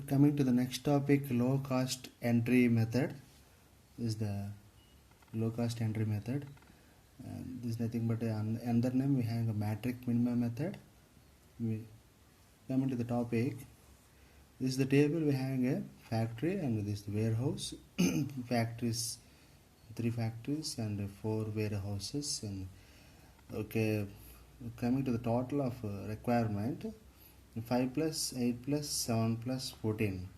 Coming to the next topic, low cost entry method. This is the low cost entry method. This is nothing but another name. We have a matrix minima method. We coming to the topic. This is the table. We have a factory and this is the warehouse. Factories, 3 factories and 4 warehouses. And okay, coming to the total of requirement. 5 plus 8 plus 7 plus 14.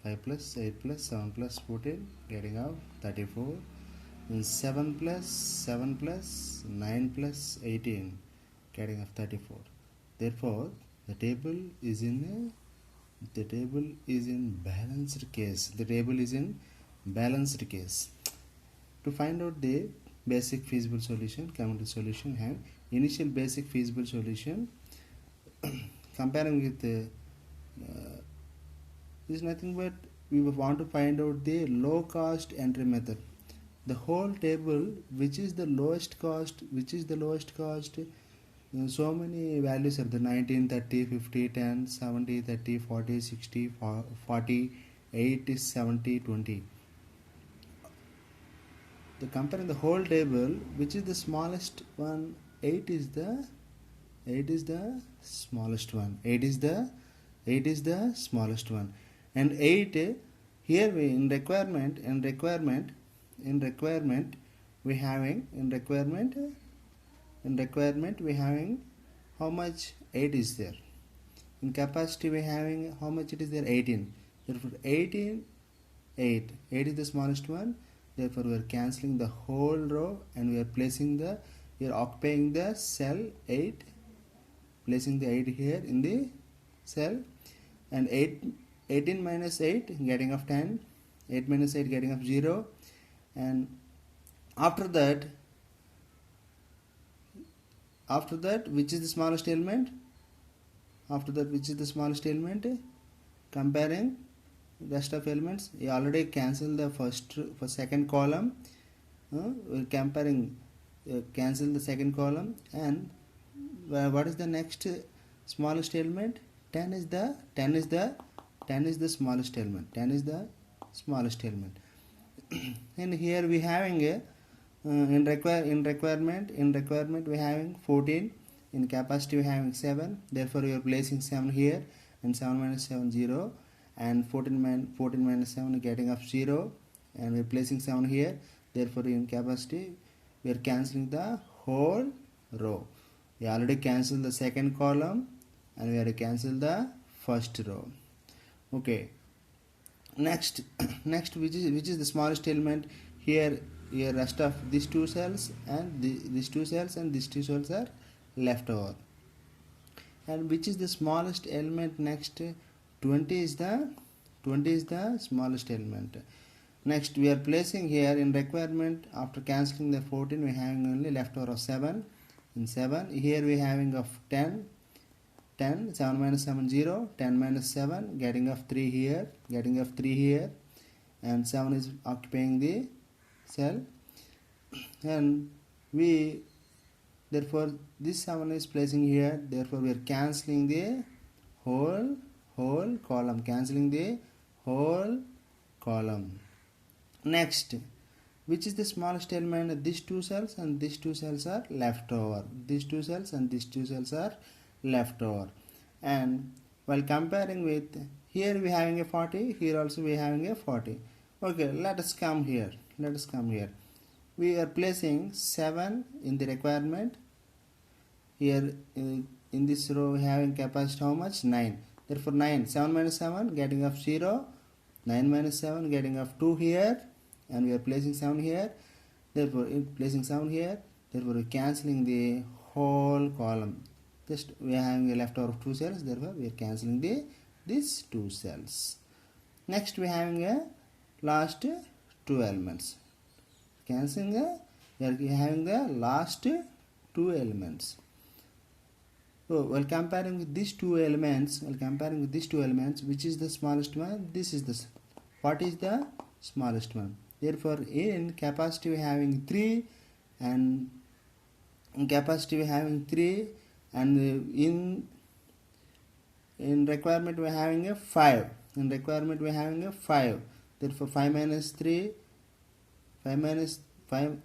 5 plus 8 plus 7 plus 14 getting out 34, and 7 plus 7 plus 9 plus 18 getting out 34. Therefore the table is in balanced case. The table is in balanced case. To find out the basic feasible solution, coming to solution, have initial basic feasible solution. Comparing with is nothing but we want to find out the low cost entry method. The whole table, which is the lowest cost, so many values are the 19, 30, 50, 10, 70, 30, 40, 60, 40, 80, 70, 20. The comparing the whole table, which is the smallest one, 8 is the smallest one. 8 is the smallest one. And 8 here we in requirement we having we having how much 8 is there. In capacity we having how much it is there, 18. Therefore 18 8 is the smallest one. Therefore we are cancelling the whole row and we are placing we are occupying the cell 8, placing the 8 here in the cell, and 18 minus 8 getting of 10, 8 minus 8 getting of 0, and after that which is the smallest element, comparing rest of elements. We already cancel the second column, we're comparing cancel the second column, and what is the next smallest element? 10 is the smallest element. 10 is the smallest element. And here we having a in requirement we having 14, in capacity we having 7. Therefore we are placing 7 here, and 7 minus 7 0, and 14 minus 7 getting of 0, and we are placing 7 here. Therefore in capacity we are cancelling the whole row. We already cancelled the second column and we have to cancel the first row. Okay, next which is the smallest element here rest of these two cells and these two cells are left over. And which is the smallest element next? 20 is the smallest element. Next we are placing here in requirement, after cancelling the 14 we having only left over of 7. In 7 here we having of 10, 7 minus 7 0, 10 minus 7 getting of 3 here, and 7 is occupying the cell, and we therefore this 7 is placing here. Therefore we are cancelling the whole column. Next, which is the smallest element? These two cells and these two cells are left over. And while comparing with, here we having a 40, here also we having a 40. Okay, let us come here. We are placing 7 in the requirement. Here in this row we having capacity how much? 9. Therefore 9, 7 minus 7 getting of 0, 9 minus 7 getting of 2 here, and we are placing 7 here. Therefore we are cancelling the whole column. Just we are having a left over of 2 cells. Therefore we are cancelling these 2 cells. Next we are having a last 2 elements. We are having the last 2 elements. So while comparing with these two elements, which is the smallest one? What is the smallest one? Therefore in capacity we having 3, and in In requirement we are having a 5. In requirement we are having a 5. Therefore 5 minus 3, 5 minus 5,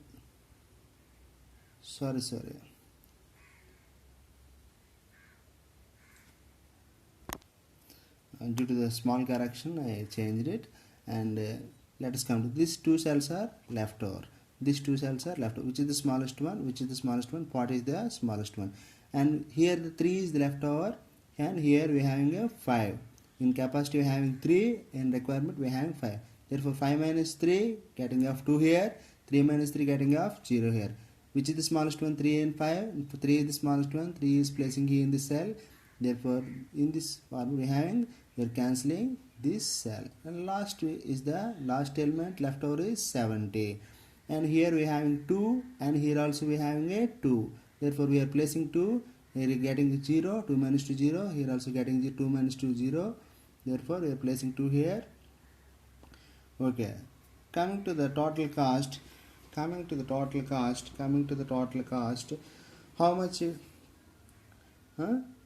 sorry, due to the small correction I changed it. And let us come to these two cells are left over. These two cells are left over. Which is the smallest one? Which is the smallest one? 40 is the smallest one. And here the 3 is the left over, and here we are having a 5. In capacity we are having 3, in requirement we are having 5. Therefore 5 minus 3 getting off 2 here, 3 minus 3 getting off 0 here. Which is the smallest one? 3 and 5. 3 is the smallest one. 3 is placing here in the cell. Therefore in this formula we are having, we are cancelling this cell. And last is the last element left over is 70. And here we are having 2, and here also we are having a 2. Therefore we are placing 2. Here we are getting 0. 2 minus 2 0. Here also getting 2 minus 2 0. Therefore we are placing 2 here. Okay. Coming to the total cost. How much?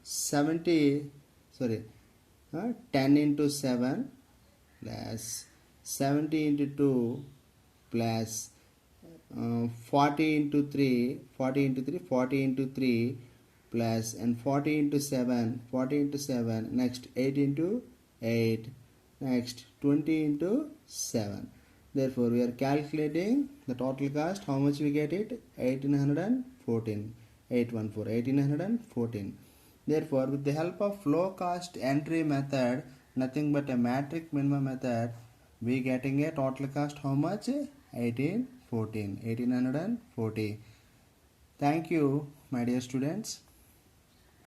70, sorry, 10 into 7 plus 70 into 2 plus 40 into 3 plus, and 40 into 7, next 8 into 8, next 20 into 7. Therefore we are calculating the total cost. How much we get it? 1814. 1814. Therefore with the help of low cost entry method, nothing but a matrix minimum method, we getting a total cost how much? 1840. Thank you my dear students.